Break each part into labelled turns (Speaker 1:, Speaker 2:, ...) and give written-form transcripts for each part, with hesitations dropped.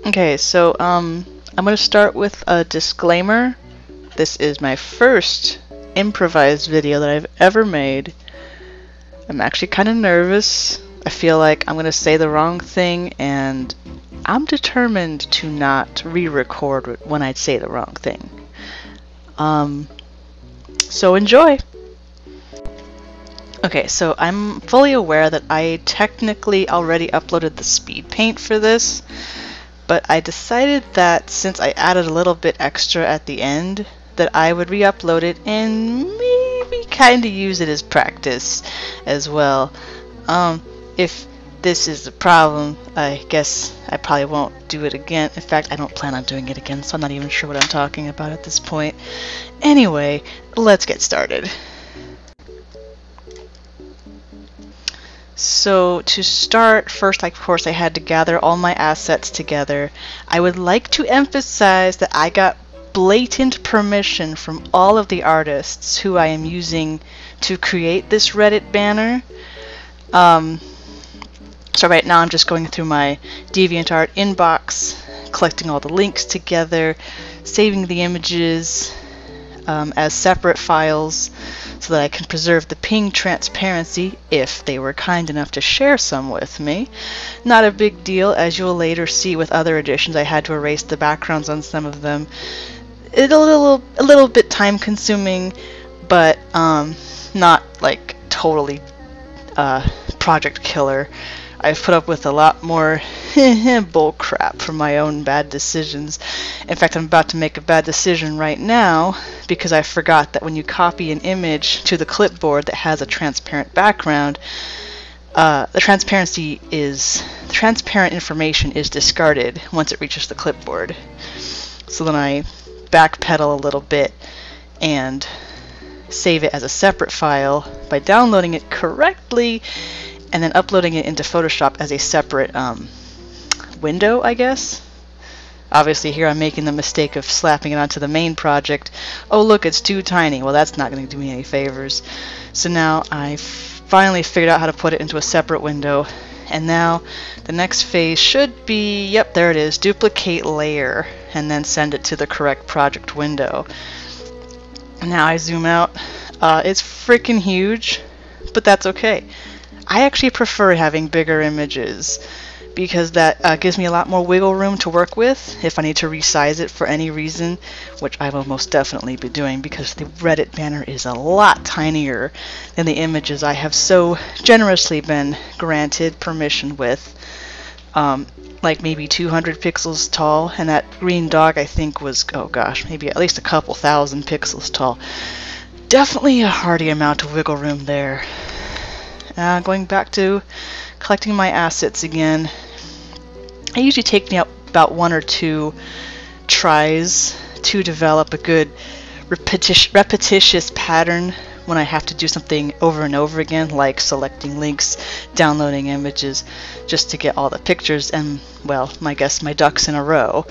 Speaker 1: Okay, so I'm going to start with a disclaimer. This is my first improvised video that I've ever made. I'm actually kind of nervous. I feel like I'm going to say the wrong thing, and I'm determined to not re-record when I say the wrong thing. So enjoy! Okay, so I'm fully aware that I technically already uploaded the speed paint for this, but I decided that since I added a little bit extra at the end, that I would re-upload it and maybe kind of use it as practice as well. If this is the problem, I guess I probably won't do it again. In fact, I don't plan on doing it again, so I'm not even sure what I'm talking about at this point. Anyway, let's get started. So to start, first, of course, I had to gather all my assets together. I would like to emphasize that I got blatant permission from all of the artists who I am using to create this Reddit banner. So right now I'm just going through my DeviantArt inbox, collecting all the links together, saving the images as separate files so that I can preserve the ping transparency if they were kind enough to share some with me. Not a big deal, as you'll later see with other editions. I had to erase the backgrounds on some of them. It's a little bit time consuming, but not like totally project killer. I've put up with a lot more bull crap from my own bad decisions. In fact, I'm about to make a bad decision right now because I forgot that when you copy an image to the clipboard that has a transparent background, the transparent information is discarded once it reaches the clipboard. So then I backpedal a little bit and save it as a separate file by downloading it correctly and then uploading it into Photoshop as a separate window, I guess. Obviously here I'm making the mistake of slapping it onto the main project. Oh look, it's too tiny. Well, that's not going to do me any favors. So now I finally figured out how to put it into a separate window. And now the next phase should be, yep, there it is, duplicate layer, and then send it to the correct project window. Now I zoom out. It's freaking huge, but that's okay. I actually prefer having bigger images because that gives me a lot more wiggle room to work with if I need to resize it for any reason, which I will most definitely be doing because the Reddit banner is a lot tinier than the images I have so generously been granted permission with. Like maybe 200 pixels tall, and that green dog I think was, oh gosh, maybe at least a couple thousand pixels tall. Definitely a hearty amount of wiggle room there. Going back to collecting my assets again. It usually takes me about 1 or 2 tries to develop a good repetitious pattern when I have to do something over and over again, like selecting links, downloading images, just to get all the pictures and, well, I guess my ducks in a row.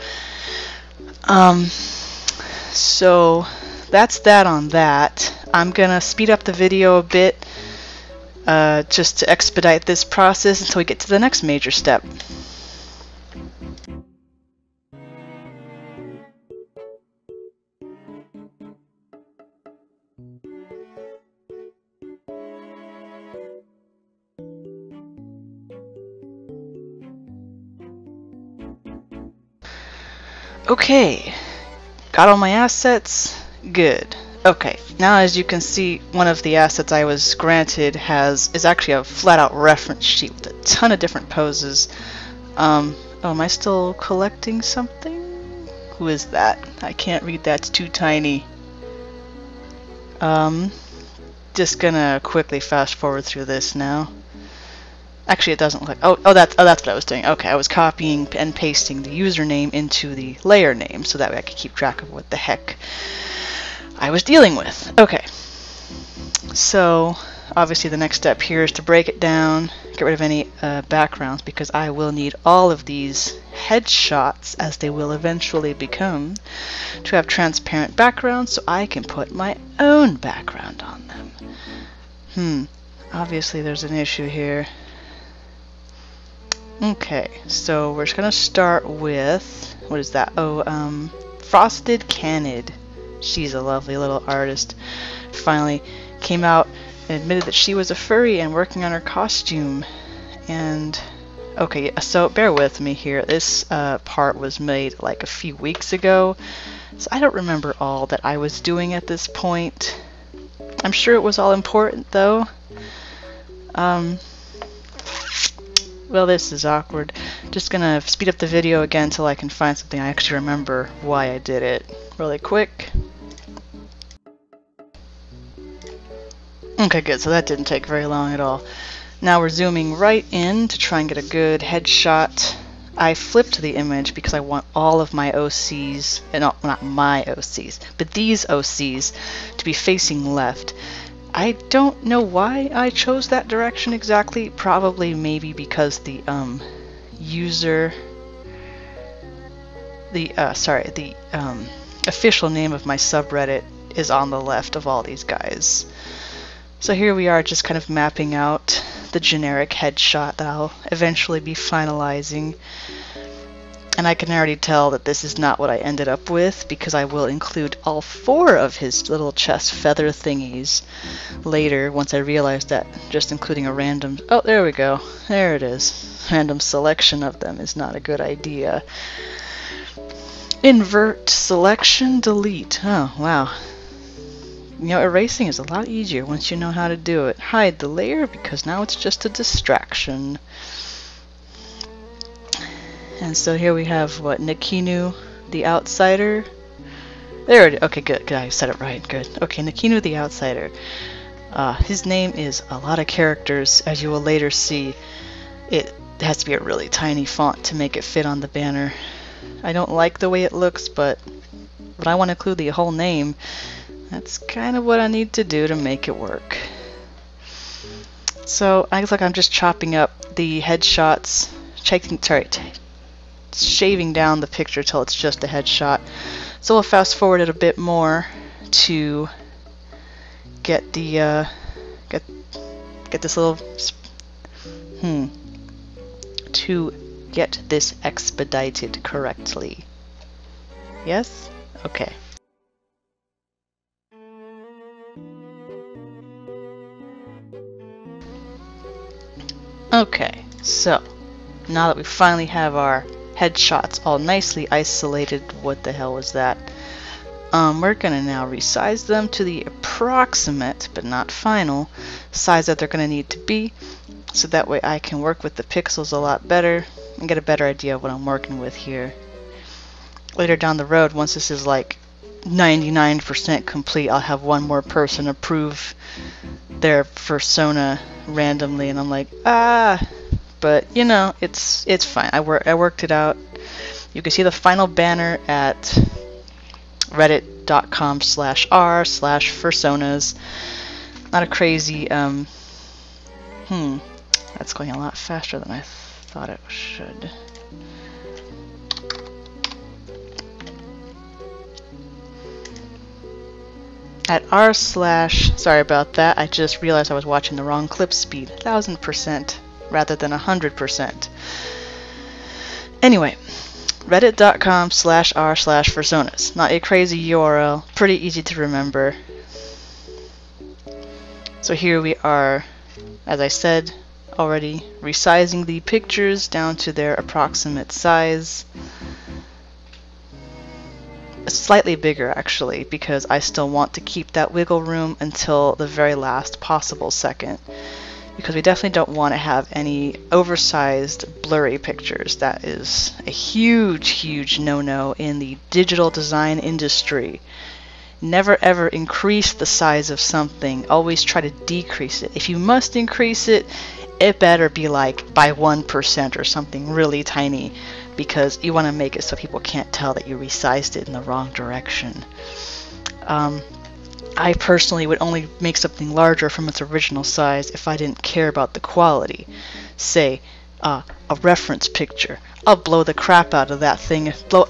Speaker 1: So that's that on that. I'm gonna speed up the video a bit just to expedite this process until we get to the next major step. Okay, got all my assets, good. Okay, now as you can see, one of the assets I was granted is actually a flat-out reference sheet with a ton of different poses. Oh, am I still collecting something? Who is that? I can't read that, it's too tiny. Just gonna quickly fast forward through this now. Actually, it doesn't look like, that's what I was doing. Okay, I was copying and pasting the username into the layer name so that way I could keep track of what the heck I was dealing with. Okay, so obviously the next step here is to break it down, get rid of any backgrounds, because I will need all of these headshots, as they will eventually become, to have transparent backgrounds so I can put my own background on them. Obviously there's an issue here. Okay, so we're just gonna start with, what is that? Oh, Frosted Canid. She's a lovely little artist. Finally came out and admitted that she was a furry and working on her costume. And okay, so bear with me here. This part was made like a few weeks ago, so I don't remember all that I was doing at this point. I'm sure it was all important though. Well, this is awkward. Just gonna speed up the video again until I can find something I actually remember why I did it really quick. Okay, good, so that didn't take very long at all. Now we're zooming right in to try and get a good headshot. I flipped the image because I want all of my OCs, not my OCs, but these OCs to be facing left. I don't know why I chose that direction exactly. Probably maybe because the official name of my subreddit is on the left of all these guys. So here we are just kind of mapping out the generic headshot that I'll eventually be finalizing. And I can already tell that this is not what I ended up with, because I will include all 4 of his little chest feather thingies later once I realize that just including a random... Oh, there we go. There it is. Random selection of them is not a good idea. Invert selection delete. Oh, wow. You know, erasing is a lot easier once you know how to do it. Hide the layer because now it's just a distraction. And so here we have, what, Nikinu the Outsider? There it is. Okay, good. I said it right. Good. Okay, Nikinu the Outsider. His name is a lot of characters, as you will later see. It has to be a really tiny font to make it fit on the banner. I don't like the way it looks, but I want to include the whole name. That's kind of what I need to do to make it work. So, I look like I'm just chopping up the headshots, shaving down the picture till it's just a headshot. So we'll fast forward it a bit more to get the get this little to get this expedited correctly. Yes? Okay. Okay, so now that we finally have our headshots all nicely isolated, what the hell was that? We're gonna now resize them to the approximate, but not final, size that they're gonna need to be, so that way I can work with the pixels a lot better and get a better idea of what I'm working with here. Later down the road, once this is like 99% complete, I'll have one more person approve their fursona randomly, and I'm like, but you know, it's fine. I worked it out. You can see the final banner at reddit.com/r/fursonas. Not a crazy that's going a lot faster than I thought it should. At sorry about that, I just realized I was watching the wrong clip speed, 1000% rather than 100%. Anyway, reddit.com/r/fursonas. Not a crazy URL, pretty easy to remember. So here we are, as I said already, resizing the pictures down to their approximate size. Slightly bigger actually, because I still want to keep that wiggle room until the very last possible second, because we definitely don't want to have any oversized blurry pictures. That is a huge no-no in the digital design industry. Never ever increase the size of something, always try to decrease it. If you must increase it, it better be like by 1% or something really tiny, because you want to make it so people can't tell that you resized it in the wrong direction. I personally would only make something larger from its original size if I didn't care about the quality. Say, a reference picture. I'll blow the crap out of that thing, blow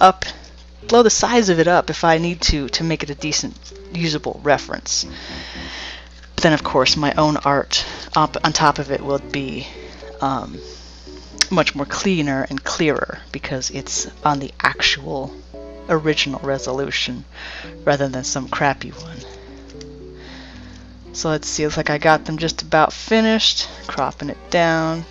Speaker 1: the size of it up if I need to make it a decent, usable reference. But then of course my own art on top of it will be much more cleaner and clearer because it's on the actual original resolution rather than some crappy one. So let's see, it's like I got them just about finished, cropping it down.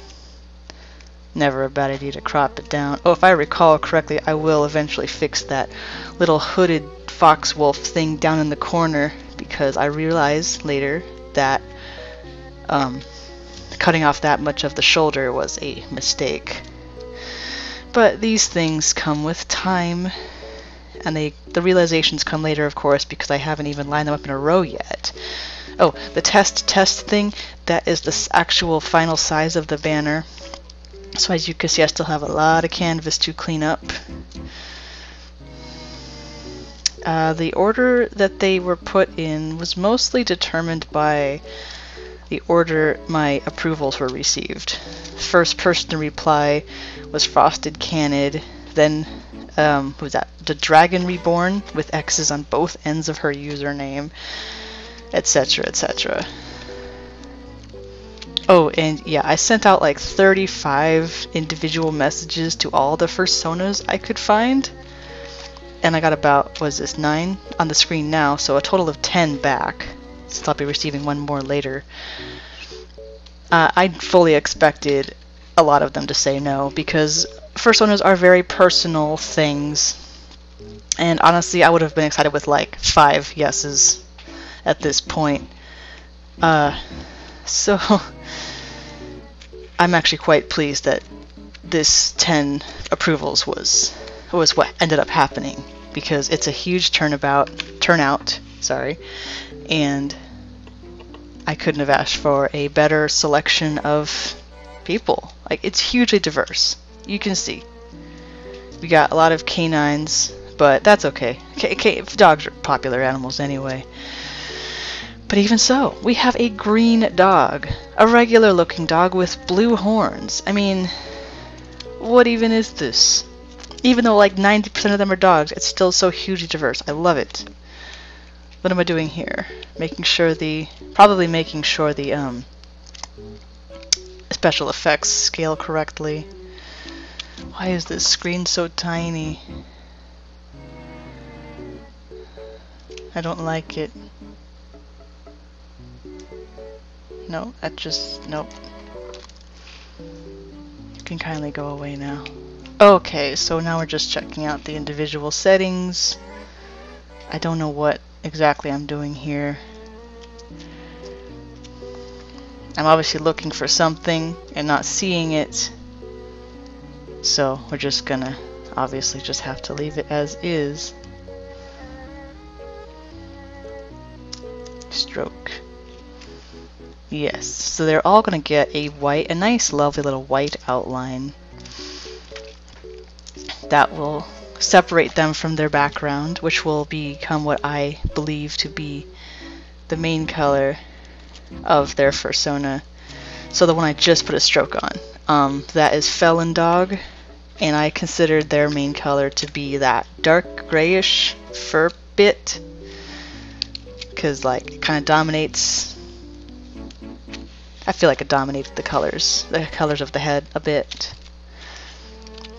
Speaker 1: Never a bad idea to crop it down. Oh, if I recall correctly, I will eventually fix that little hooded fox wolf thing down in the corner because I realized later that cutting off that much of the shoulder was a mistake. But these things come with time, and the realizations come later, of course, because I haven't even lined them up in a row yet. Oh, the test thing, that is the actual final size of the banner. So as you can see, I still have a lot of canvas to clean up. The order that they were put in was mostly determined by the order my approvals were received. First person to reply was Frosted Canid, then who was that? The Dragon Reborn with X's on both ends of her username, etc., etc. Oh, and yeah, I sent out like 35 individual messages to all the fursonas I could find, and I got about, what is this, 9 on the screen now, so a total of 10 back, since I'll be receiving one more later. I fully expected a lot of them to say no, because fursonas are very personal things, and honestly I would have been excited with like 5 yeses at this point. So I'm actually quite pleased that this 10 approvals was what ended up happening, because it's a huge turnout, and I couldn't have asked for a better selection of people. Like, it's hugely diverse. You can see. We got a lot of canines, but that's okay. Dogs are popular animals anyway. But even so, we have a green dog. A regular looking dog with blue horns. I mean, what even is this? Even though like 90% of them are dogs, it's still so hugely diverse. I love it. What am I doing here? Probably making sure the special effects scale correctly. Why is this screen so tiny? I don't like it. No, nope. You can kindly go away now. Okay, so now we're just checking out the individual settings. I don't know what exactly I'm doing here. I'm obviously looking for something and not seeing it. So we're just gonna obviously just have to leave it as is. Stroke. Yes, so they're all gonna get a nice lovely little white outline that will separate them from their background, which will become what I believe to be the main color of their fursona. So the one I just put a stroke on, that is Felon Dog, and I considered their main color to be that dark grayish fur bit, because like it kind of dominates. I feel like it dominated the colors of the head a bit.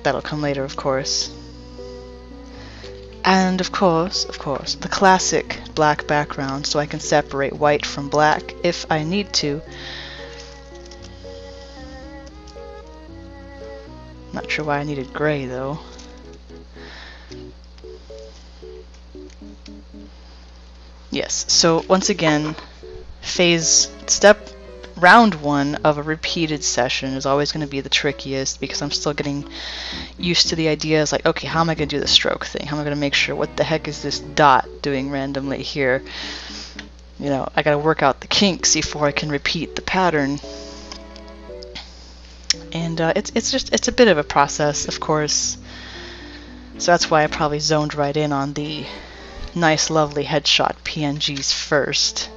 Speaker 1: That'll come later, of course. And of course, the classic black background, so I can separate white from black if I need to. Not sure why I needed gray though. Yes, so once again, round 1 of a repeated session is always going to be the trickiest, because I'm still getting used to the ideas like, okay, how am I going to do the stroke thing? How am I going to make sure, what the heck is this dot doing randomly here? You know, I got to work out the kinks before I can repeat the pattern. And it's a bit of a process, of course. So that's why I probably zoned right in on the nice, lovely headshot PNGs first.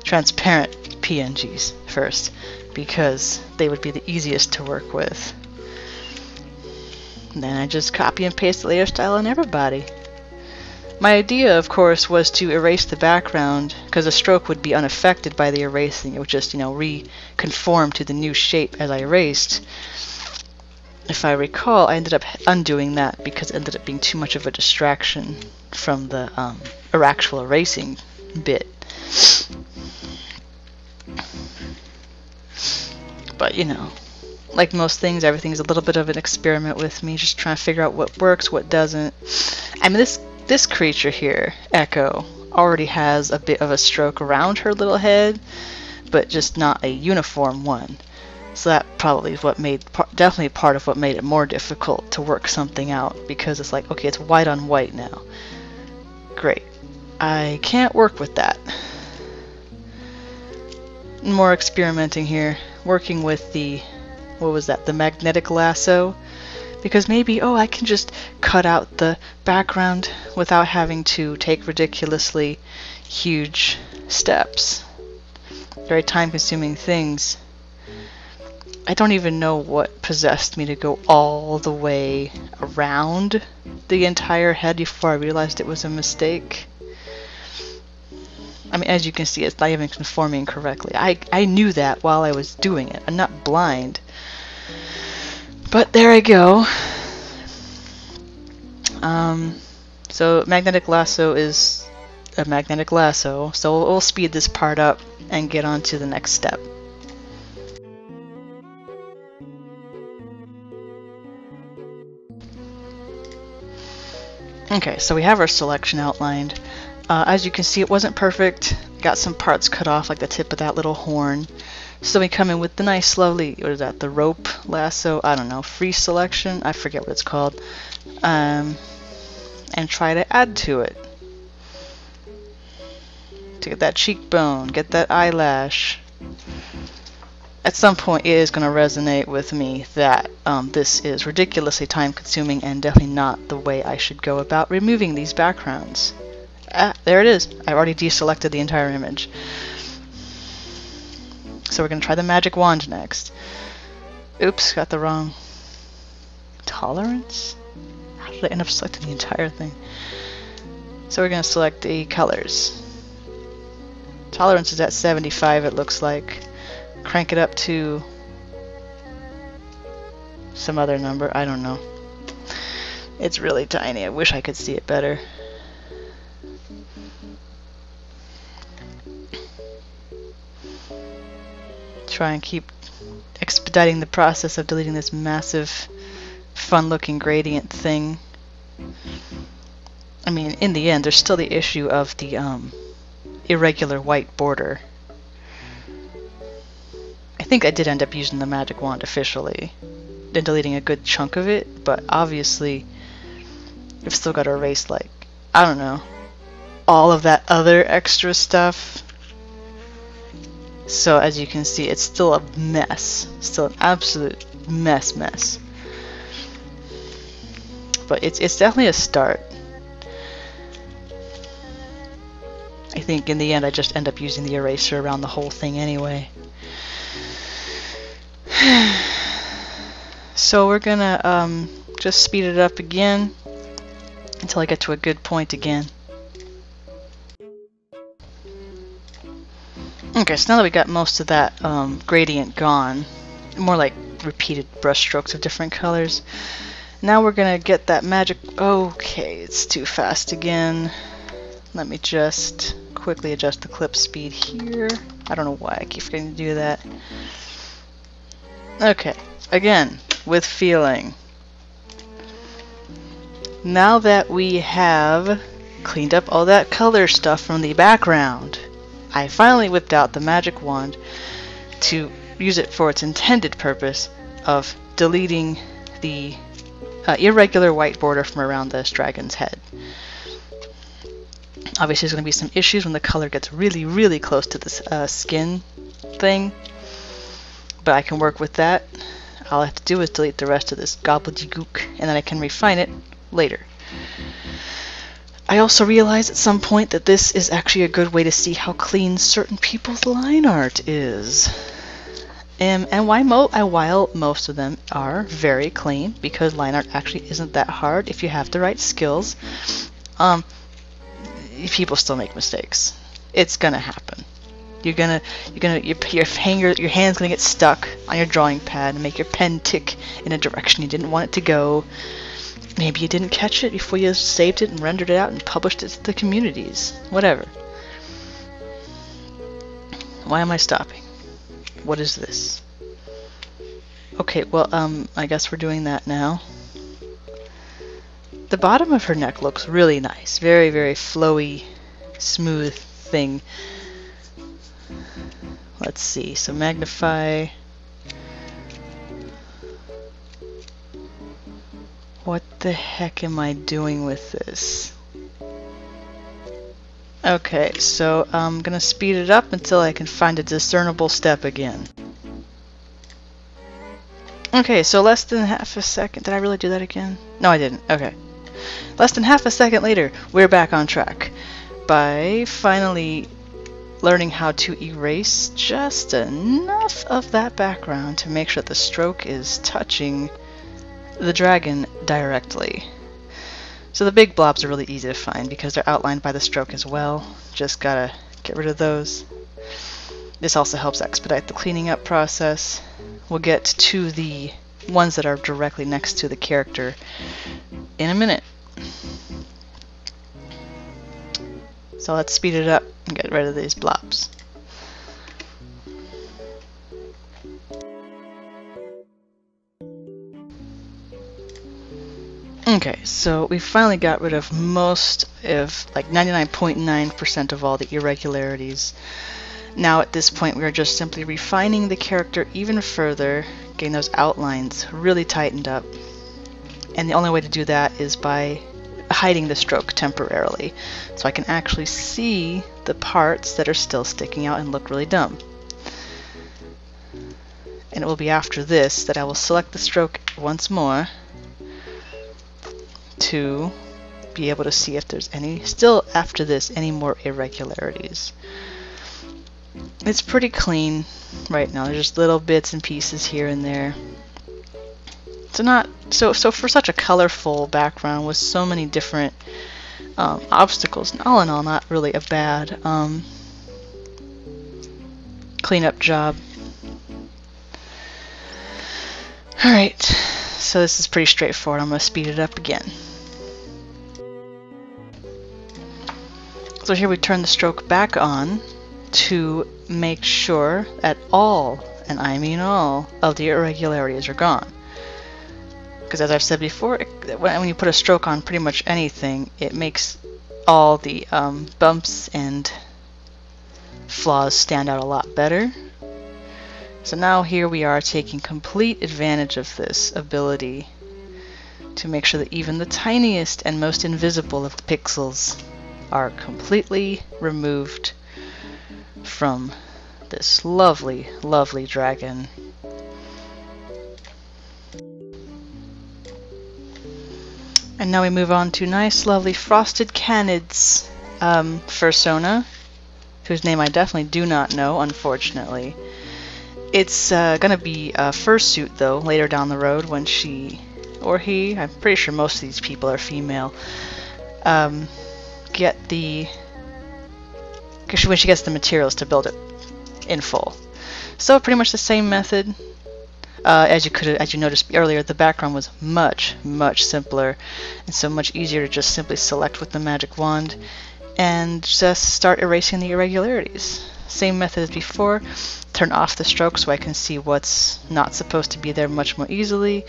Speaker 1: Transparent PNGs first, because they would be the easiest to work with. And then I just copy and paste the layer style on everybody. My idea, of course, was to erase the background, because the stroke would be unaffected by the erasing. It would just, reconform to the new shape as I erased. if I recall, I ended up undoing that because it ended up being too much of a distraction from the actual erasing bit. But you know, like most things, everything's a little bit of an experiment with me, just trying to figure out what works, what doesn't. I mean, this creature here, Echo, already has a bit of a stroke around her little head, but just not a uniform one. So that probably is what made, definitely part of what made it more difficult to work something out, because it's like, okay, it's white on white now. Great. I can't work with that. More experimenting here, working with the, what was that, the magnetic lasso, because maybe, oh, I can just cut out the background without having to take ridiculously huge steps. Very time-consuming things. I don't even know what possessed me to go all the way around the entire head before I realized it was a mistake. I mean, as you can see, it's not even conforming correctly. I knew that while I was doing it. I'm not blind. But there I go. So magnetic lasso is a magnetic lasso. So we'll speed this part up and get on to the next step. Okay, so we have our selection outlined. As you can see, it wasn't perfect. Got some parts cut off, like the tip of that little horn. So we come in with the nice, lovely, what is that, the rope lasso? I don't know, free selection? I forget what it's called. And try to add to it. To get that cheekbone, get that eyelash. At some point, it is going to resonate with me that this is ridiculously time-consuming and definitely not the way I should go about removing these backgrounds. Ah, there it is. I've already deselected the entire image. So we're going to try the magic wand next. Oops, got the wrong tolerance? How did I end up selecting the entire thing? So we're going to select the colors. Tolerance is at 75, it looks like. Crank it up to some other number. I don't know. It's really tiny. I wish I could see it better. Try and keep expediting the process of deleting this massive, fun-looking gradient thing. I mean, in the end, there's still the issue of the irregular white border. I think I did end up using the magic wand officially and deleting a good chunk of it, but obviously I've still got to erase, like, I don't know, all of that other extra stuff. So as you can see, it's still a mess. Still an absolute mess. But it's definitely a start. I think in the end I just end up using the eraser around the whole thing anyway. So we're gonna just speed it up again until I get to a good point again. Okay, so now that we got most of that gradient gone, more like repeated brush strokes of different colors, now we're gonna get that magic. Okay, it's too fast again. Let me just quickly adjust the clip speed here. I don't know why I keep forgetting to do that. Okay, again, with feeling. Now that we have cleaned up all that color stuff from the background, I finally whipped out the magic wand to use it for its intended purpose of deleting the irregular white border from around this dragon's head. Obviously there's going to be some issues when the color gets really, really close to this skin thing, but I can work with that. All I have to do is delete the rest of this gobbledygook, and then I can refine it later. I also realized at some point that this is actually a good way to see how clean certain people's line art is. And while most of them are very clean, because line art actually isn't that hard if you have the right skills, people still make mistakes. It's gonna happen. Your hand's gonna get stuck on your drawing pad and make your pen tick in a direction you didn't want it to go. Maybe you didn't catch it before you saved it and rendered it out and published it to the communities. Whatever. Why am I stopping? What is this? Okay, well, I guess we're doing that now. The bottom of her neck looks really nice. Very, very flowy, smooth thing. Let's see. So magnify. What the heck am I doing with this? Okay, so I'm gonna speed it up until I can find a discernible step again. Okay, so less than half a second. Did I really do that again? No, I didn't. Okay. Less than half a second later, we're back on track by finally learning how to erase just enough of that background to make sure the stroke is touching the dragon directly. So the big blobs are really easy to find because they're outlined by the stroke as well. Just gotta get rid of those. This also helps expedite the cleaning up process. We'll get to the ones that are directly next to the character in a minute. So let's speed it up and get rid of these blobs. Okay, so we finally got rid of most of, like 99.9% of all the irregularities. Now at this point we are just simply refining the character even further, getting those outlines really tightened up. And the only way to do that is by hiding the stroke temporarily, so I can actually see the parts that are still sticking out and look really dumb. And it will be after this that I will select the stroke once more to be able to see if there's any, still after this, any more irregularities. It's pretty clean right now. There's just little bits and pieces here and there. So for such a colorful background with so many different obstacles, all in all, not really a bad cleanup job. Alright, so this is pretty straightforward. I'm going to speed it up again. So here we turn the stroke back on to make sure that all, and I mean all, of the irregularities are gone. Because as I've said before, when you put a stroke on pretty much anything, it makes all the bumps and flaws stand out a lot better. So now here we are taking complete advantage of this ability to make sure that even the tiniest and most invisible of pixels are completely removed from this lovely, lovely dragon. And now we move on to nice, lovely Frosted Canid's fursona, whose name I definitely do not know, unfortunately. It's gonna be a fursuit, though, later down the road when she, or he, I'm pretty sure most of these people are female, get the, when she gets the materials to build it in full. So pretty much the same method. As you noticed earlier, the background was much simpler, and so much easier to just simply select with the magic wand and just start erasing the irregularities. Same method as before. Turn off the stroke so I can see what's not supposed to be there much more easily,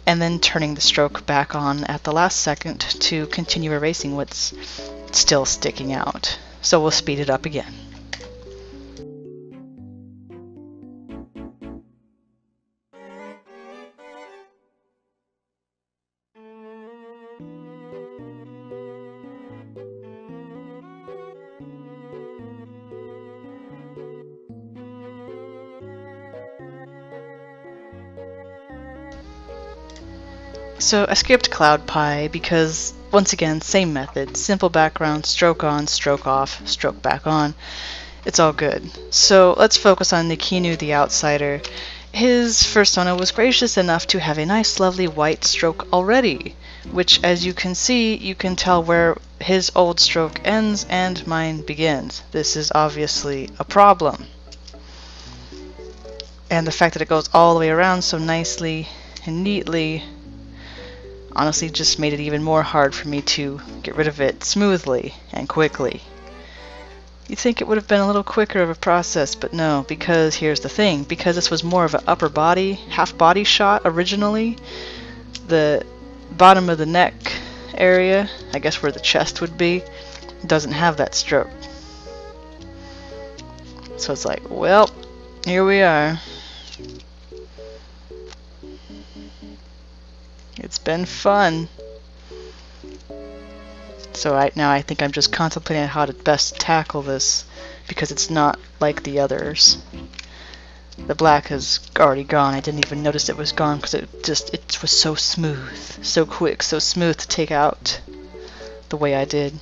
Speaker 1: and then turning the stroke back on at the last second to continue erasing what's still sticking out. So we'll speed it up again. So I skipped Cloud Pie because, once again, same method. Simple background, stroke on, stroke off, stroke back on. It's all good. So let's focus on Nikinu the Outsider. His fursona was gracious enough to have a nice lovely white stroke already, which, as you can see, you can tell where his old stroke ends and mine begins. This is obviously a problem. And the fact that it goes all the way around so nicely and neatly honestly just made it even more hard for me to get rid of it smoothly and quickly. You'd think it would have been a little quicker of a process, but no, because here's the thing. Because this was more of an upper body, half body shot originally, the bottom of the neck area, I guess where the chest would be, doesn't have that stroke. So it's like, well, here we are. It's been fun. So right now I think I'm just contemplating how to best tackle this, because it's not like the others. The black has already gone. I didn't even notice it was gone because it was so smooth, so quick, so smooth to take out the way I did.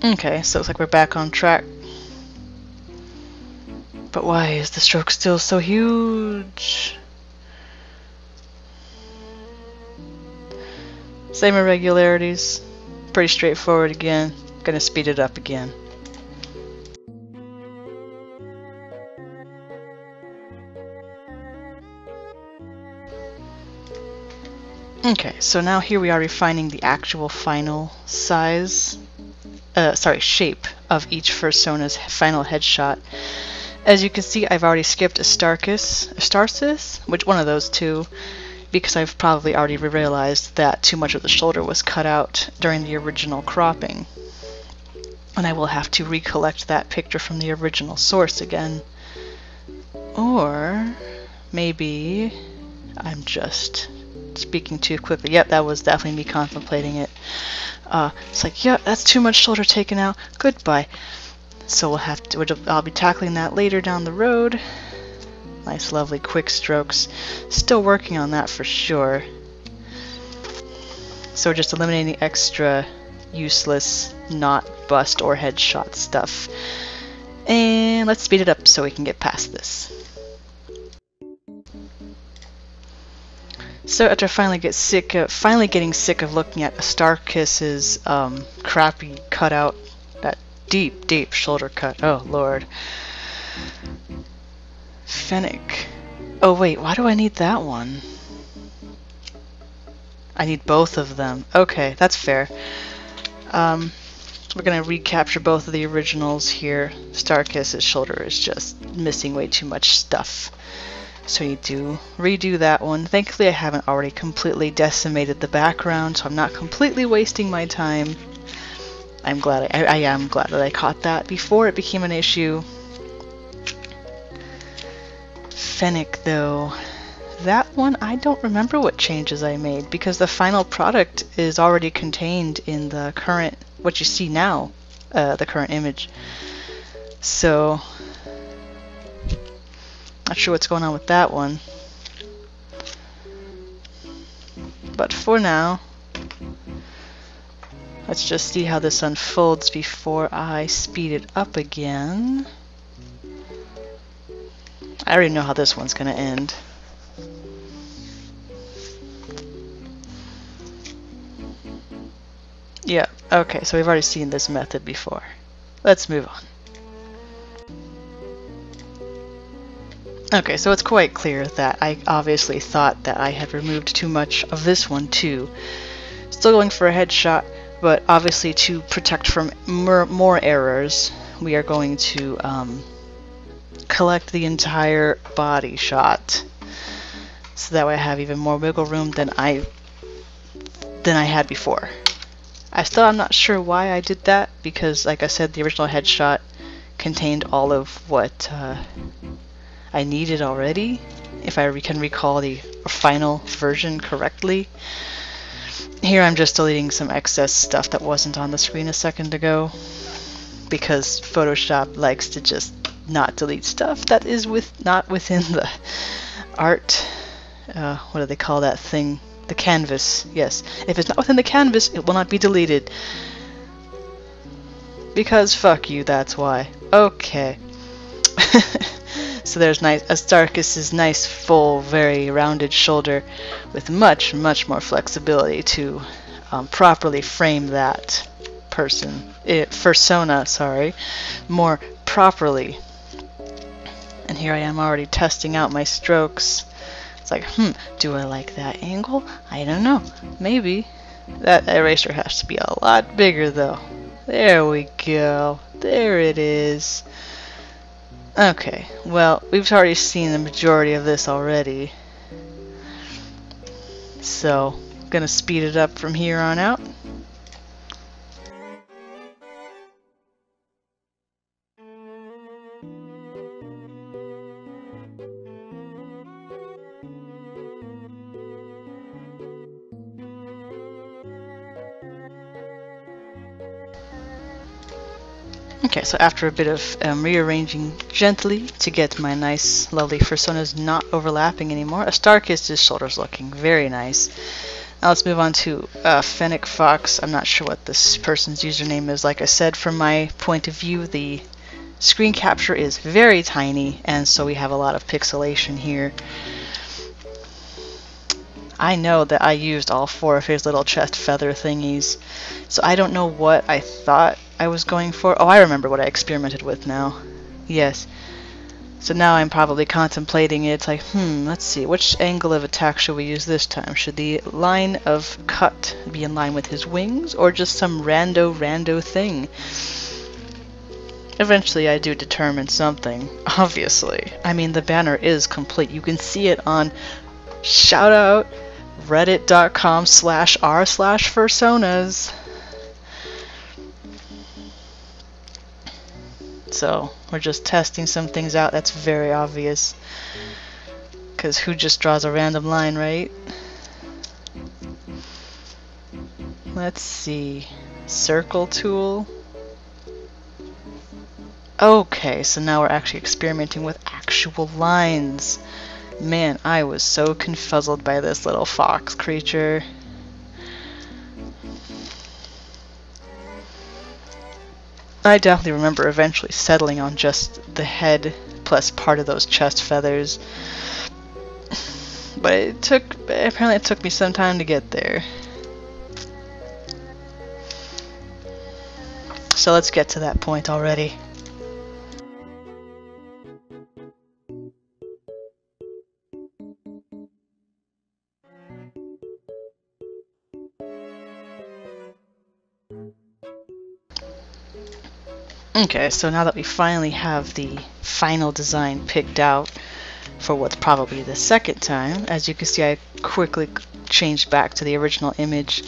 Speaker 1: Okay, so it's like we're back on track. But why is the stroke still so huge? Same irregularities. Pretty straightforward again. Gonna speed it up again. Okay, so now here we are refining the actual final size, shape of each fursona's final headshot. As you can see, I've already skipped Astartes, which one of those two, because I've probably already realized that too much of the shoulder was cut out during the original cropping. And I will have to recollect that picture from the original source again. Or maybe I'm just speaking too quickly. Yep, that was definitely me contemplating it. It's like, yeah, that's too much shoulder taken out. Goodbye. So I'll be tackling that later down the road. Nice, lovely, quick strokes. Still working on that for sure. So we're just eliminating the extra useless, not bust or headshot stuff. And let's speed it up so we can get past this. So after I finally getting sick of looking at Astarkis's crappy cutout, that deep shoulder cut. Oh lord. Fennec. Oh wait, why do I need that one? I need both of them. Okay, that's fair. We're gonna recapture both of the originals here. Starkiss's shoulder is just missing way too much stuff. So you do redo that one. Thankfully I haven't already completely decimated the background, so I'm not completely wasting my time. I am glad that I caught that before it became an issue. Fennec though, that one I don't remember what changes I made, because the final product is already contained in the current, what you see now, the current image. So not sure what's going on with that one. But for now, let's just see how this unfolds before I speed it up again. I already know how this one's gonna end. Yeah, okay, so we've already seen this method before. Let's move on. Okay, so it's quite clear that I obviously thought that I had removed too much of this one too. Still going for a headshot, but obviously to protect from more errors, we are going to collect the entire body shot, so that way I have even more wiggle room than I had before. I'm not sure why I did that, because like I said, the original headshot contained all of what I needed already, if I can recall the final version correctly. Here I'm just deleting some excess stuff that wasn't on the screen a second ago, because Photoshop likes to just not delete stuff that is not within the art, what do they call that thing? The canvas. Yes, if it's not within the canvas, it will not be deleted. Because fuck you, that's why. Okay. So there's nice Astarchus's nice, full, very rounded shoulder with much, much more flexibility to properly frame that person, fursona, sorry, more properly. And here I am already testing out my strokes. It's like, do I like that angle? I don't know. Maybe. That eraser has to be a lot bigger though. There we go. There it is. Okay, well, we've already seen the majority of this already. So, gonna speed it up from here on out. Okay, so after a bit of rearranging gently to get my nice, lovely fursonas not overlapping anymore, Astarchus' shoulder's looking very nice. Now let's move on to Fennec Fox. I'm not sure what this person's username is. Like I said, from my point of view, the screen capture is very tiny, and so we have a lot of pixelation here. I know that I used all 4 of his little chest feather thingies, so I don't know what I thought I was going for. Oh, I remember what I experimented with now. Yes. So now I'm probably contemplating it. It's like, let's see, which angle of attack should we use this time? Should the line of cut be in line with his wings, or just some rando thing? Eventually I do determine something, obviously. I mean, the banner is complete. You can see it on shout out reddit.com/r/fursonas. So we're just testing some things out. That's very obvious, because who just draws a random line, right? Let's see, circle tool. Okay, so now we're actually experimenting with actual lines. Man, I was so confuzzled by this little fox creature. I definitely remember eventually settling on just the head plus part of those chest feathers. But apparently it took me some time to get there. So let's get to that point already. Okay, so now that we finally have the final design picked out for what's probably the second time, as you can see I quickly changed back to the original image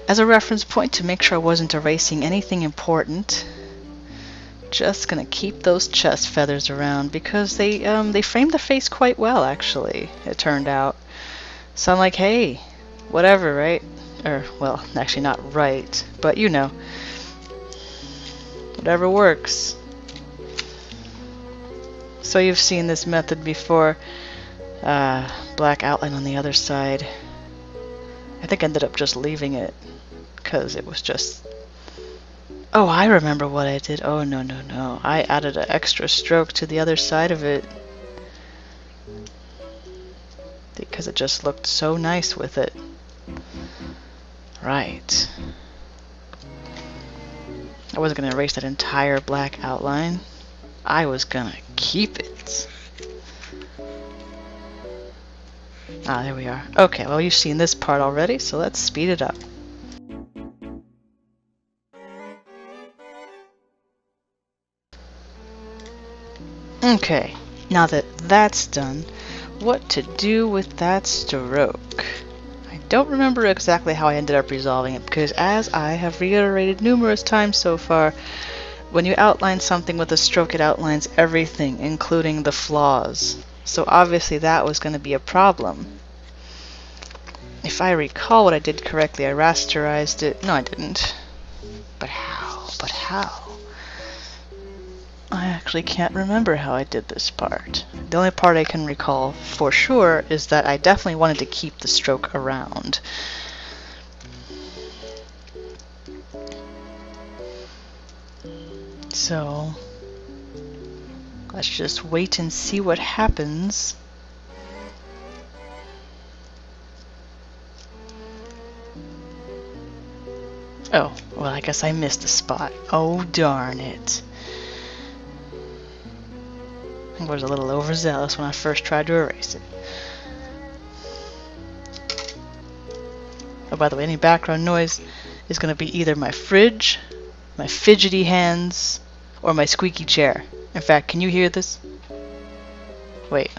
Speaker 1: as a reference point to make sure I wasn't erasing anything important. Just gonna keep those chest feathers around because they framed the face quite well, actually, it turned out. So I'm like, hey, whatever, right? Or, well, actually not right, but you know. Whatever works. So you've seen this method before. Black outline on the other side. I think I ended up just leaving it because it was just... Oh, I remember what I did. Oh, no. I added an extra stroke to the other side of it because it just looked so nice with it. Right. I wasn't going to erase that entire black outline. I was going to keep it. Ah, there we are. Okay, well, you've seen this part already, so let's speed it up. Okay, now that that's done, what to do with that stroke? I don't remember exactly how I ended up resolving it, because as I have reiterated numerous times so far, when you outline something with a stroke, it outlines everything, including the flaws. So obviously that was going to be a problem. If I recall what I did correctly, I rasterized it. No, I didn't. But how? I actually can't remember how I did this part. The only part I can recall for sure is that I definitely wanted to keep the stroke around. So Let's just wait and see what happens. Oh, well, I guess I missed a spot. Oh, darn it. I was a little overzealous when I first tried to erase it. Oh, by the way, any background noise is going to be either my fridge, my fidgety hands, or my squeaky chair. In fact, can you hear this? Wait,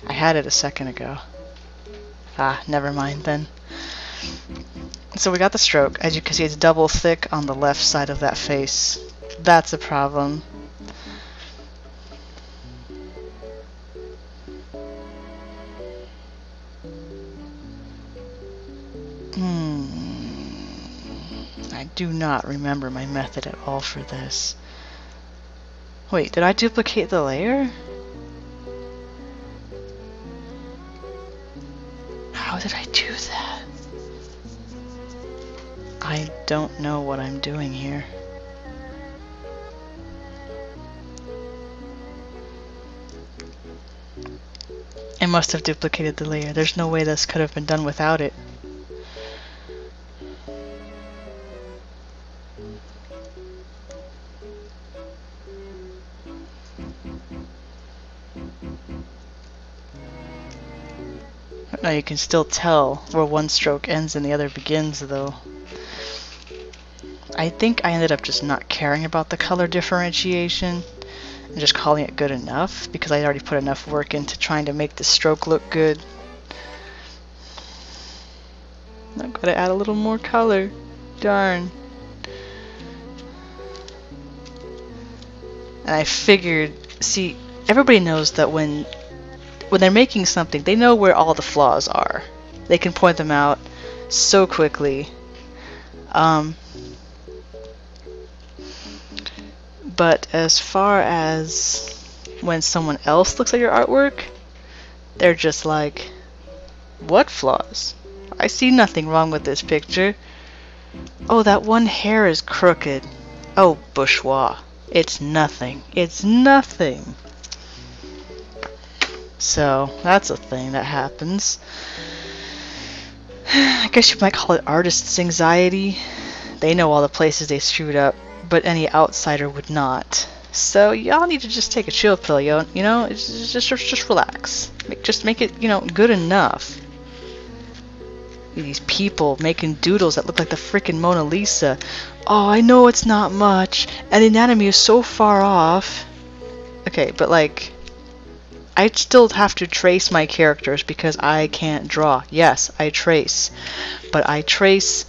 Speaker 1: I had it a second ago. Ah, never mind then. So we got the stroke. As you can see, it's double thick on the left side of that face. That's a problem. I do not remember my method at all for this. Wait, did I duplicate the layer? How did I do that? I don't know what I'm doing here. I must have duplicated the layer. There's no way this could have been done without it. Now you can still tell where one stroke ends and the other begins, though. I think I ended up just not caring about the color differentiation and just calling it good enough because I already put enough work into trying to make the stroke look good. I've got to add a little more color. Darn. And I figured, see, everybody knows that when they're making something, they know where all the flaws are. They can point them out so quickly. But as far as when someone else looks at your artwork, they're just like, what flaws? I see nothing wrong with this picture. Oh, that one hair is crooked. Oh, bourgeois. It's nothing. It's nothing. So, that's a thing that happens. I guess you might call it artist's anxiety. They know all the places they screwed up, but any outsider would not. So, y'all need to just take a chill pill, you know? It's just relax. Just make it, good enough. These people making doodles that look like the freaking Mona Lisa. Oh, I know it's not much, and the anatomy is so far off. Okay, but like, I still have to trace my characters because I can't draw. Yes, I trace. But I trace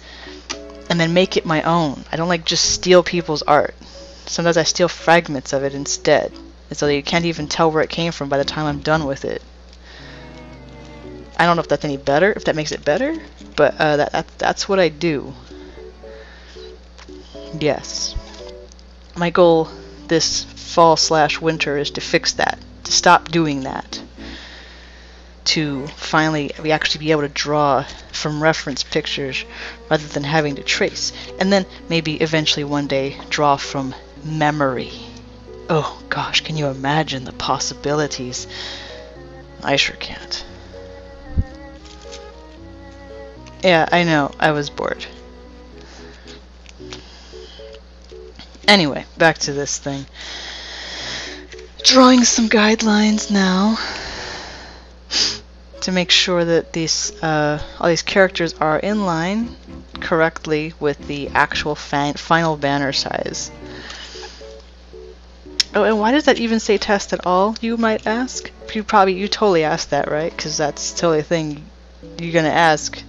Speaker 1: and then make it my own. I don't like just steal people's art. Sometimes I steal fragments of it instead. And so you can't even tell where it came from by the time I'm done with it. I don't know if that's any better, if that makes it better, but that's what I do. Yes. My goal this fall/winter is to fix that. To stop doing that. To finally we actually be able to draw from reference pictures rather than having to trace. And then maybe eventually one day draw from memory. Oh gosh, can you imagine the possibilities? I sure can't. Yeah, I know, I was bored. Anyway, back to this thing. Drawing some guidelines now to make sure that these all these characters are in line correctly with the actual final banner size. Oh, and why does that even say test at all, you might ask? You totally asked that, right? Because that's totally a thing you're gonna ask.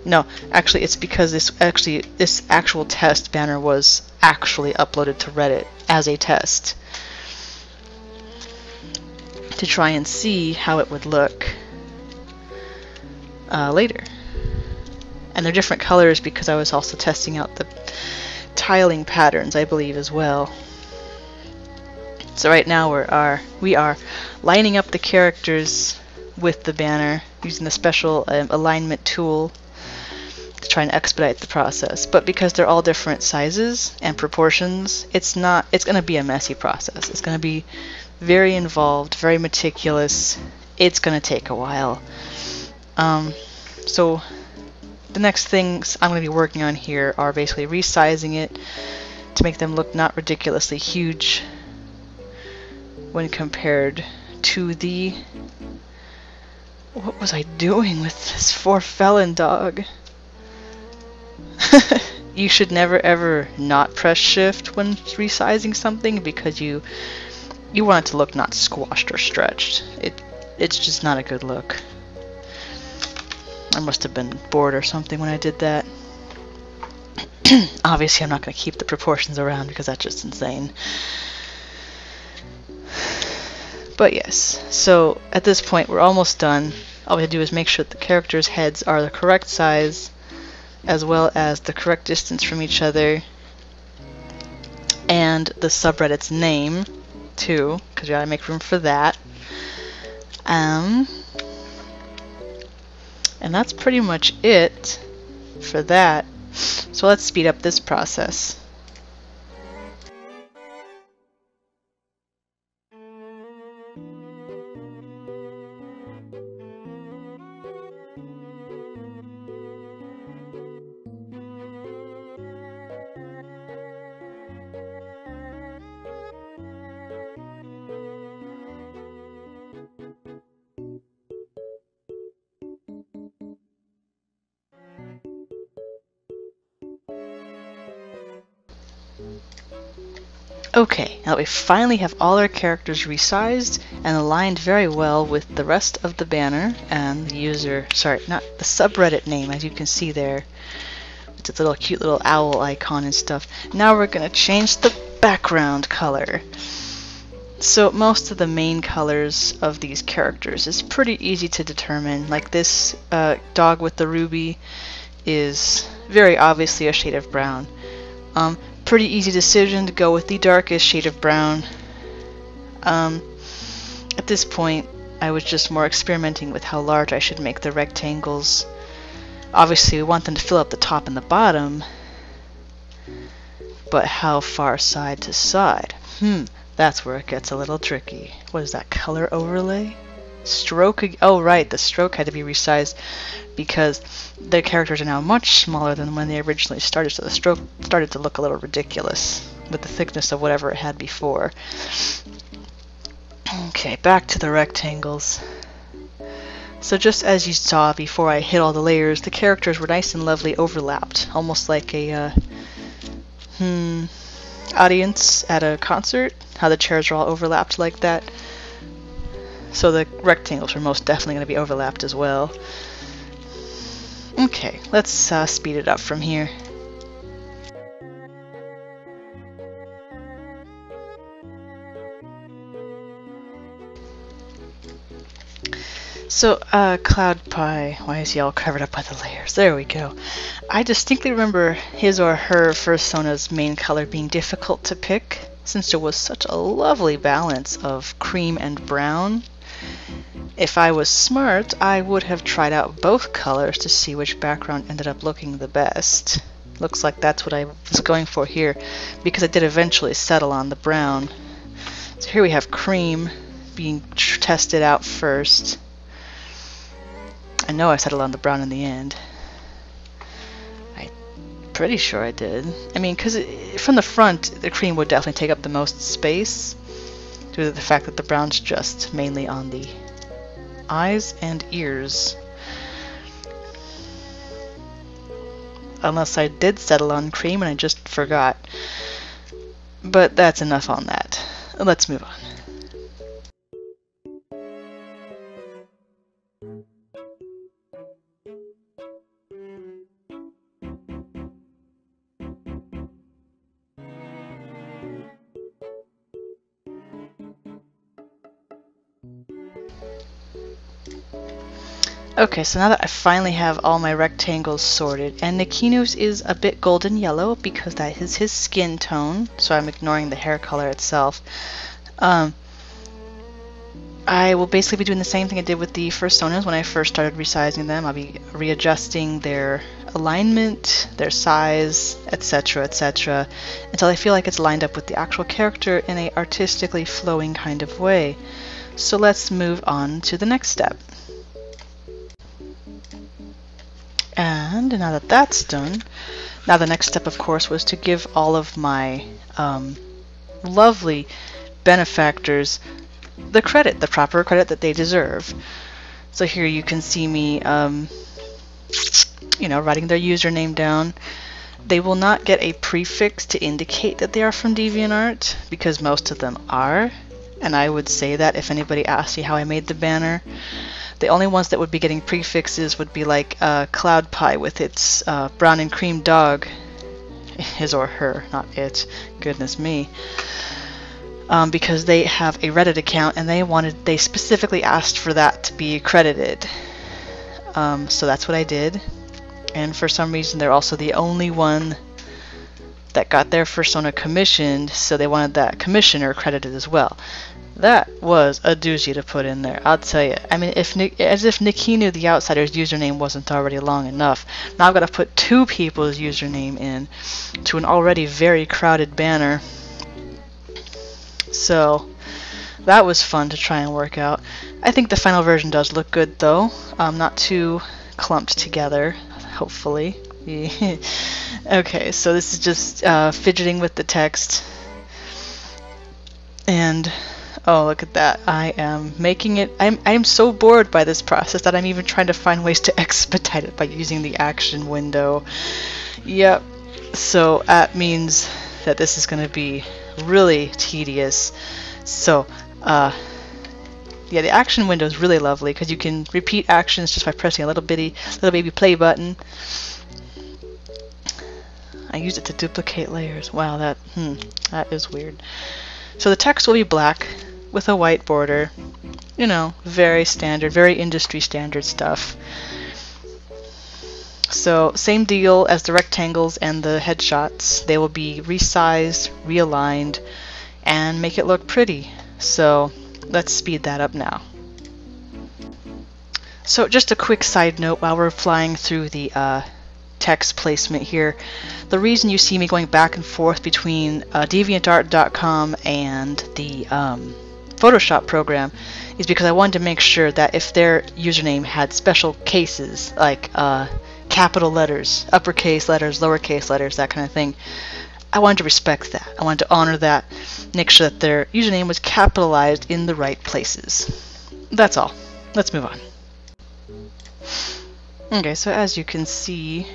Speaker 1: No, actually it's because this actual test banner was actually uploaded to Reddit as a test to try and see how it would look later. And they're different colors because I was also testing out the tiling patterns, I believe, as well. So right now we are lining up the characters with the banner using the special alignment tool to try and expedite the process. But because they're all different sizes and proportions, it's going to be a messy process. It's going to be very involved, very meticulous. It's going to take a while. So the next things I'm going to be working on here are basically resizing it to make them look not ridiculously huge when compared to the... What was I doing with this felon dog? You should never ever not press shift when resizing something because you want it to look not squashed or stretched. It's just not a good look. I must have been bored or something when I did that. Obviously I'm not going to keep the proportions around because that's just insane. But yes, so at this point we're almost done. All we have to do is make sure that the characters' heads are the correct size as well as the correct distance from each other, and the subreddit's name too, because you gotta make room for that. And that's pretty much it for that. So let's speed up this process. Okay, now that we finally have all our characters resized and aligned very well with the rest of the banner and the user, sorry, not the subreddit name, as you can see there. It's a little cute little owl icon and stuff. Now we're going to change the background color. So most of the main colors of these characters is pretty easy to determine. Like this dog with the ruby is very obviously a shade of brown. Pretty easy decision to go with the darkest shade of brown. At this point, I was just more experimenting with how large I should make the rectangles. Obviously, we want them to fill up the top and the bottom, but how far side to side? That's where it gets a little tricky. What is that, color overlay? Stroke, oh right, the stroke had to be resized because the characters are now much smaller than when they originally started, so the stroke started to look a little ridiculous with the thickness of whatever it had before. Okay, back to the rectangles. So just as you saw before I hit all the layers, the characters were nice and lovely overlapped, almost like a audience at a concert, how the chairs are all overlapped like that. So the rectangles are most definitely going to be overlapped as well. Okay, let's speed it up from here. So, Cloud Pie, why is he all covered up by the layers? There we go. I distinctly remember his or her fursona's main color being difficult to pick, since there was such a lovely balance of cream and brown. If I was smart, I would have tried out both colors to see which background ended up looking the best. Looks like that's what I was going for here, because I did eventually settle on the brown. So here we have cream being tested out first. I know I settled on the brown in the end. I'm pretty sure I did. I mean, because from the front, the cream would definitely take up the most space, due to the fact that the brown's just mainly on the eyes and ears. Unless I did settle on cream and I just forgot. But that's enough on that. Let's move on. Okay, so now that I finally have all my rectangles sorted, and Nikino's is a bit golden yellow because that is his skin tone, so I'm ignoring the hair color itself. I will basically be doing the same thing I did with the fursonas when I first started resizing them. I'll be readjusting their alignment, their size, etc., etc., until I feel like it's lined up with the actual character in a artistically flowing kind of way. So let's move on to the next step. And now that that's done, now the next step, of course, was to give all of my lovely benefactors the credit, the proper credit that they deserve. So here you can see me, you know, writing their username down. They will not get a prefix to indicate that they are from DeviantArt, because most of them are. And I would say that if anybody asked me how I made the banner, the only ones that would be getting prefixes would be like Cloud Pie with its brown and cream dog. His or her, not it. Goodness me. Because they have a Reddit account and they specifically asked for that to be credited. So that's what I did. And for some reason they're also the only one that got their fursona commissioned, so they wanted that commissioner credited as well. That was a doozy to put in there, I'll tell you. I mean, as if Nikki knew the Outsider's username wasn't already long enough. Now I've got to put two people's username in to an already very crowded banner. So that was fun to try and work out. I think the final version does look good though. Not too clumped together, hopefully. Okay, so this is just fidgeting with the text. And oh, look at that. I am making it. I'm so bored by this process that I'm even trying to find ways to expedite it by using the action window. Yep. So that means that this is going to be really tedious. So yeah, the action window is really lovely because you can repeat actions just by pressing a little baby play button. I use it to duplicate layers. Wow, that is weird. So the text will be black with a white border. You know, very standard, very industry standard stuff. So same deal as the rectangles and the headshots. They will be resized, realigned, and make it look pretty. So let's speed that up now. So just a quick side note while we're flying through the text placement here. The reason you see me going back and forth between deviantart.com and the Photoshop program is because I wanted to make sure that if their username had special cases like capital letters, uppercase letters, lowercase letters, that kind of thing, I wanted to respect that. I wanted to honor that, make sure that their username was capitalized in the right places. That's all. Let's move on. Okay, so as you can see,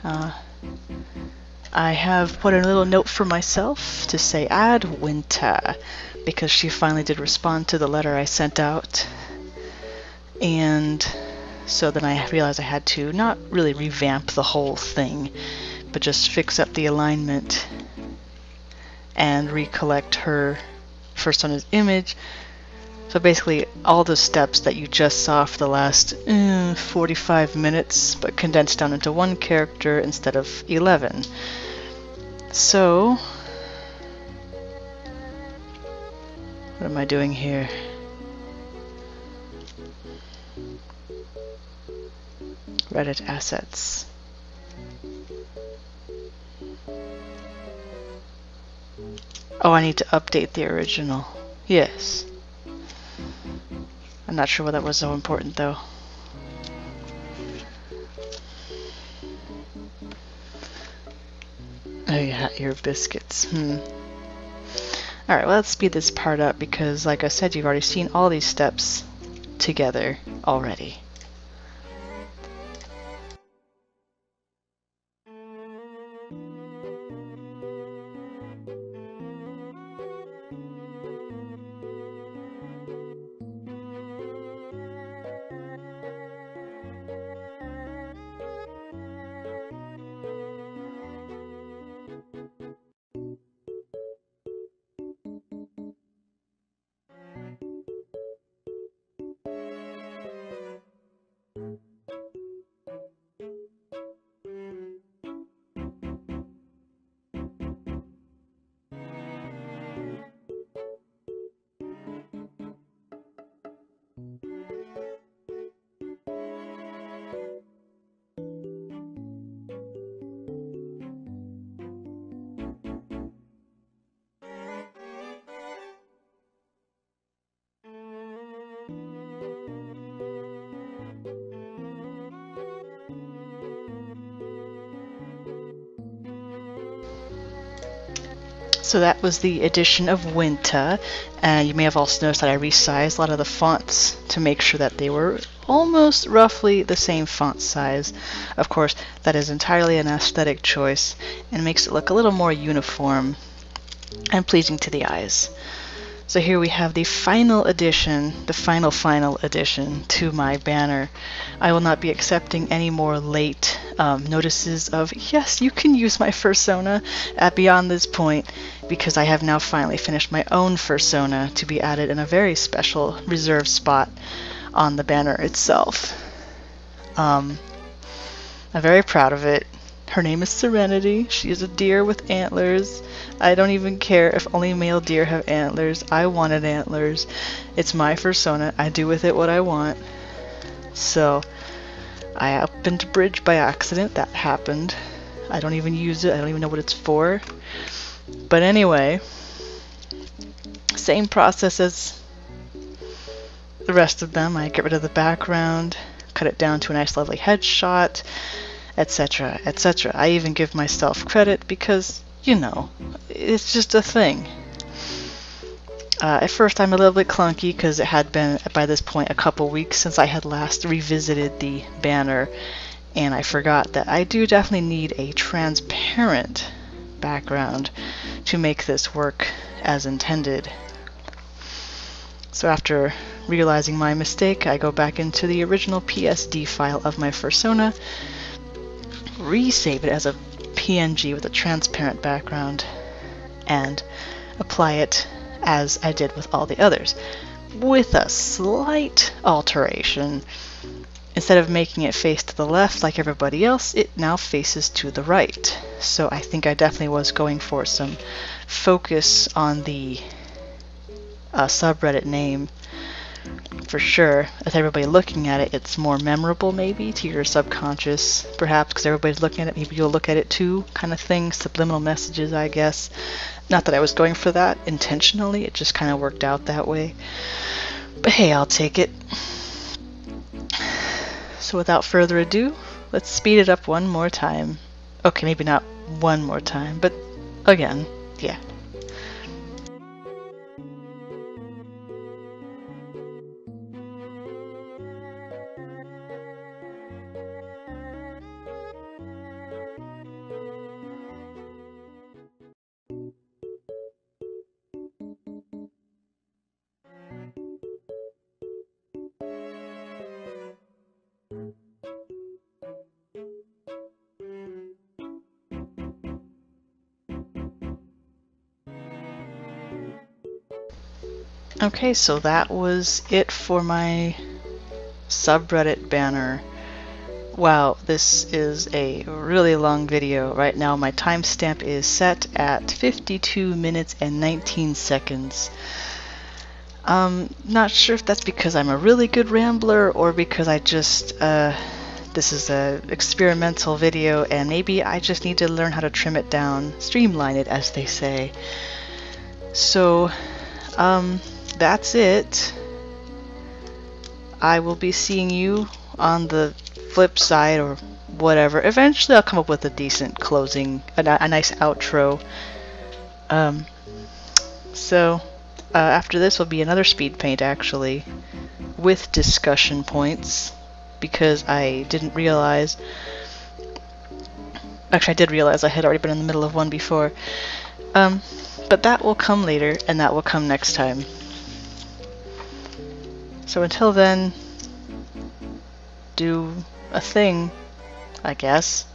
Speaker 1: I have put in a little note for myself to say add winter, because she finally did respond to the letter I sent out. And so then I realized I had to not really revamp the whole thing, but just fix up the alignment and recollect her fursona's image. So basically all the steps that you just saw for the last 45 minutes, but condensed down into one character instead of 11. So what am I doing here? Reddit assets. Oh, I need to update the original. Yes. I'm not sure why that was so important though. Oh yeah, your biscuits. Alright, well, let's speed this part up because, like I said, you've already seen all these steps together already. So that was the edition of Winter, and you may have also noticed that I resized a lot of the fonts to make sure that they were almost roughly the same font size. Of course, that is entirely an aesthetic choice and makes it look a little more uniform and pleasing to the eyes. So here we have the final addition, the final addition to my banner. I will not be accepting any more late notices of, yes, you can use my fursona at beyond this point, because I have now finally finished my own fursona to be added in a very special reserved spot on the banner itself. I'm very proud of it. Her name is Serenity. She is a deer with antlers. I don't even care if only male deer have antlers. I wanted antlers. It's my fursona. I do with it what I want. So I happened to bridge by accident. That happened. I don't even use it. I don't even know what it's for. But anyway, same process as the rest of them. I get rid of the background, cut it down to a nice lovely headshot, etc., etc. I even give myself credit because, you know, it's just a thing. At first I'm a little bit clunky because it had been, by this point, a couple weeks since I had last revisited the banner, and I forgot that I do definitely need a transparent background to make this work as intended. So after realizing my mistake, I go back into the original PSD file of my fursona, resave it as a PNG with a transparent background, and apply it as I did with all the others, with a slight alteration. Instead of making it face to the left like everybody else, it now faces to the right. So I think I definitely was going for some focus on the subreddit name. For sure, with everybody looking at it, it's more memorable maybe to your subconscious, perhaps because everybody's looking at it, maybe you'll look at it too, kind of thing. Subliminal messages, I guess. Not that I was going for that intentionally, it just kind of worked out that way. But hey, I'll take it. So without further ado, let's speed it up one more time. Okay, maybe not one more time, but again, yeah. Okay, so that was it for my subreddit banner. Wow, this is a really long video. Right now my timestamp is set at 52 minutes and 19 seconds. Not sure if that's because I'm a really good rambler or because I just, this is a experimental video and maybe I just need to learn how to trim it down, streamline it as they say. So, that's it. I will be seeing you on the flip side or whatever. Eventually I'll come up with a decent closing, a nice outro. After this will be another speed paint actually, with discussion points, because I didn't realize, actually I did realize I had already been in the middle of one before. But that will come later, and that will come next time. So until then, do a thing, I guess.